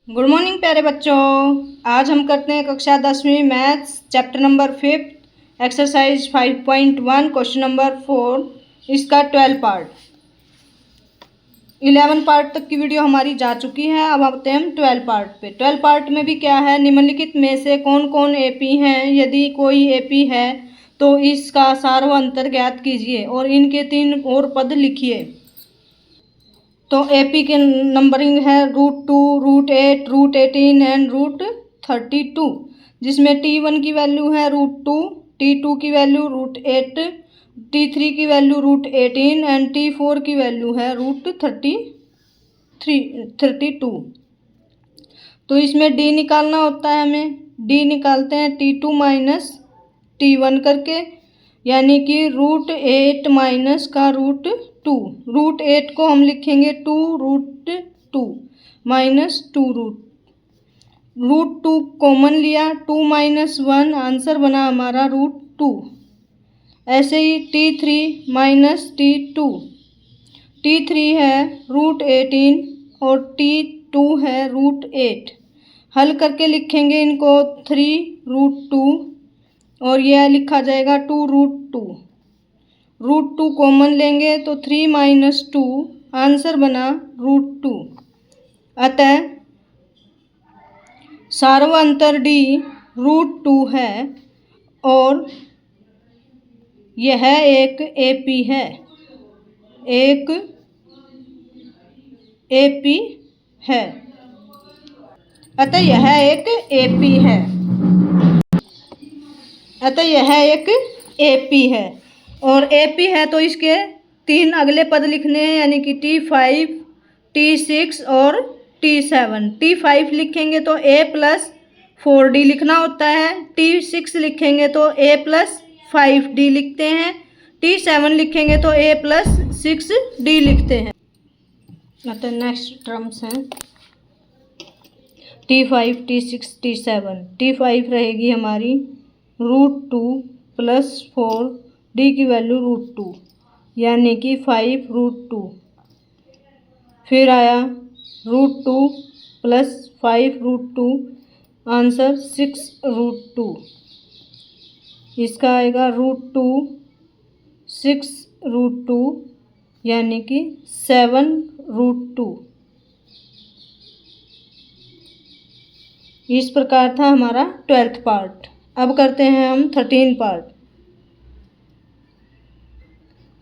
Good morning प्यारे बच्चों। आज हम करते हैं कक्षा 10वीं maths chapter number 5 exercise 5.1 question number 4 इसका 12 पार्ट। 11 पार्ट तक की वीडियो हमारी जा चुकी है। अब आते हैं हम 12 पार्ट पे। 12 पार्ट में भी क्या है, निम्नलिखित में से कौन कौन एपी हैं। यदि कोई एपी है तो इसका सार व अंतर ज्ञात कीजिए और इनके 3 और पद लिखिए। तो एपी के नंबरिंग है √2, √8, √18 एंड √32, जिसमें T1 की वैल्यू है √2, T2 की वैल्यू √8, T3 की वैल्यू √18 एंड T4 की वैल्यू है √32। तो इसमें D निकालना होता है हमें। D निकालते हैं T2 माइनस T1 करके, यानी कि √8 माइनस का √2। √8 को हम लिखेंगे 2√2 माइनस 2√2 कॉमन लिया, 2 माइनस 1 आंसर बना हमारा √2। ऐसे ही T3 माइनस T2, T3 है √18 और T2 है √8। हल करके लिखेंगे इनको 3√2 और यह लिखा जाएगा 2√2। √2 कॉमन लेंगे तो 3 माइनस 2 आंसर बना √2। अतः सार्वअंतर D √2 है और यह एक एपी है। एक एपी है, अतः यह एक एपी है। अतः यह एक एपी है और एपी है तो इसके 3 अगले पद लिखने हैं, यानी कि T5, T6 और T7। T5 लिखेंगे तो A+4D लिखना होता है। T6 लिखेंगे तो A+5D लिखते हैं। T7 लिखेंगे तो A+6D लिखते हैं। अतः नेक्स्ट टर्म्स हैं T5, T6, T7। T5 रहेगी हमारी √2 + 4, D की वैल्यू √2, यानी कि 5√2। फिर आया √2 + 5√2, आंसर 6√2। इसका आएगा √2 6√2, यानी कि 7√2। इस प्रकार था हमारा 12th पार्ट। अब करते हैं हम 13 पार्ट।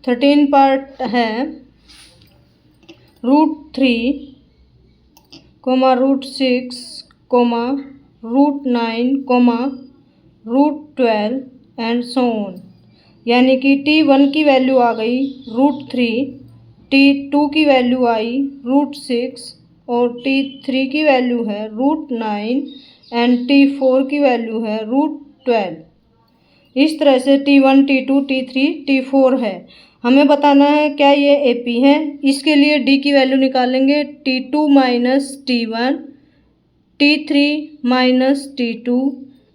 13 पार्ट है √3, √6, √9, √12 एंड सो ऑन। यानी कि T1 की वैल्यू आ गई √3, T2 की वैल्यू आई √6 और T3 की वैल्यू है √9 एंड T4 की वैल्यू है √12। इस तरह से T1, T2, T3, T4 है। हमें बताना है क्या ये एपी है। इसके लिए D की वैल्यू निकालेंगे। T2 minus T1, T3 minus T2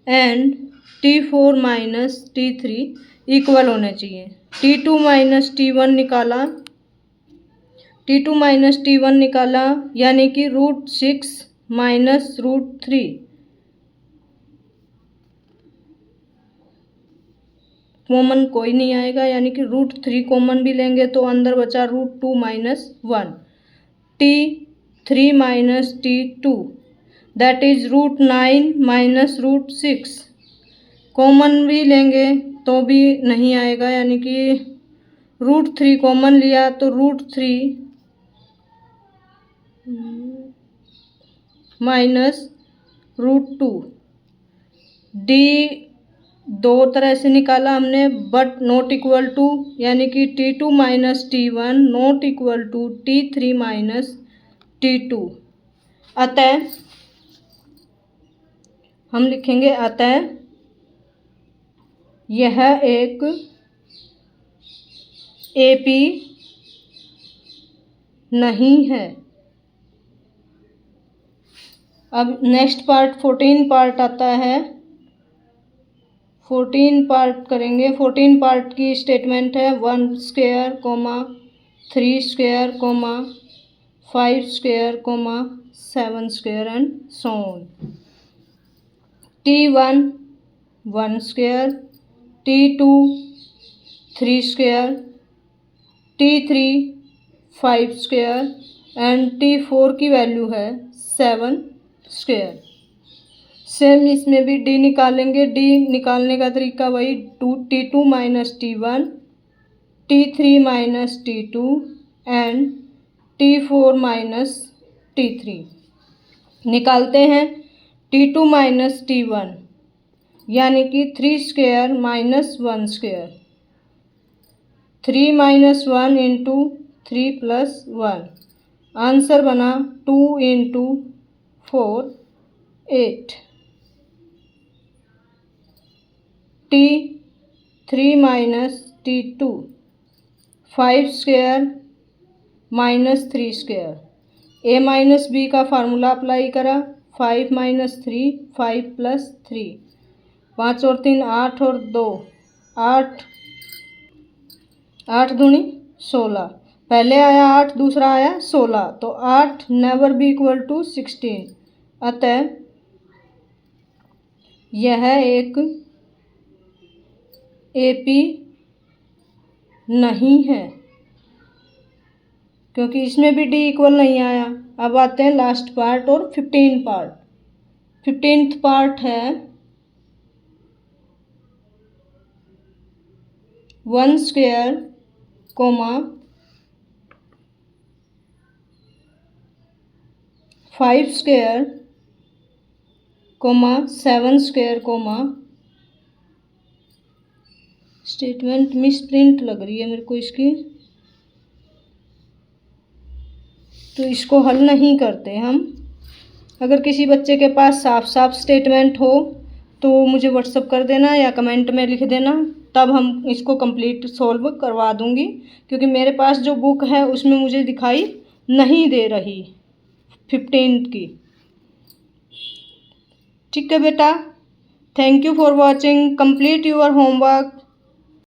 and T4 minus T3 equal होने चाहिए। T2 माइनस T1 निकाला, T2 माइनस T1 निकाला, यानी कि √6 माइनस √3। कॉमन कोई नहीं आएगा, यानी कि √3 कॉमन भी लेंगे तो अंदर बचा √2 minus 1। T3 minus T2 that is √9 minus √6। Common भी लेंगे तो भी नहीं आएगा, यानी कि √3 कॉमन लिया तो √3 माइनस √2। D दो तरह से निकाला हमने, बट नॉट इक्वल टू, यानी कि T2 minus T1 not equal to T3 minus T2। अतः हम लिखेंगे अतः यह एक एपी नहीं है। अब नेक्स्ट पार्ट 14 पार्ट आता है। 14 पार्ट करेंगे। 14 पार्ट की स्टेटमेंट है 1 square, 3 square, 5 square, 7 square and so on. T1 1 square, T2 3 square, T3 5 square and T4 की वैल्यू है 7 square. सेम इसमें भी डी निकालेंगे। डी निकालने का तरीका वही T2 minus T1, T3 minus T2 and T4 minus T3। निकालते हैं T2 माइनस T1 यानी कि 3 square minus 1 square, 3 minus 1 into 3 plus 1, answer बना 2 into 4 8। T3 minus T2 5 square minus 3 square, A minus B का फार्मूला अप्लाई करा, 5 minus 3 5 plus 3, 5 और 3 8 और 2 8, 8 दूनी 16, पहले आया 8 दूसरा आया 16, तो 8 नेवर बी इक्वल टू 16। अतः यह एक एपी नहीं है क्योंकि इसमें भी डी इक्वल नहीं आया। अब आते हैं लास्ट पार्ट और 15 पार्ट। 15th पार्ट है 1 square comma 5 square comma 7 square comma, statement misprint लग रही है मेरे को इसकी, तो इसको हल नहीं करते हम। अगर किसी बच्चे के पास साफ साफ स्टेटमेंट हो तो मुझे व्हाट्सअप कर देना या कमेंट में लिख देना, तब हम इसको कंप्लीट सॉल्व करवा दूंगी, क्योंकि मेरे पास जो बुक है उसमें मुझे दिखाई नहीं दे रही 15 की। ठीक है बेटा, thank you for watching. Complete your homework.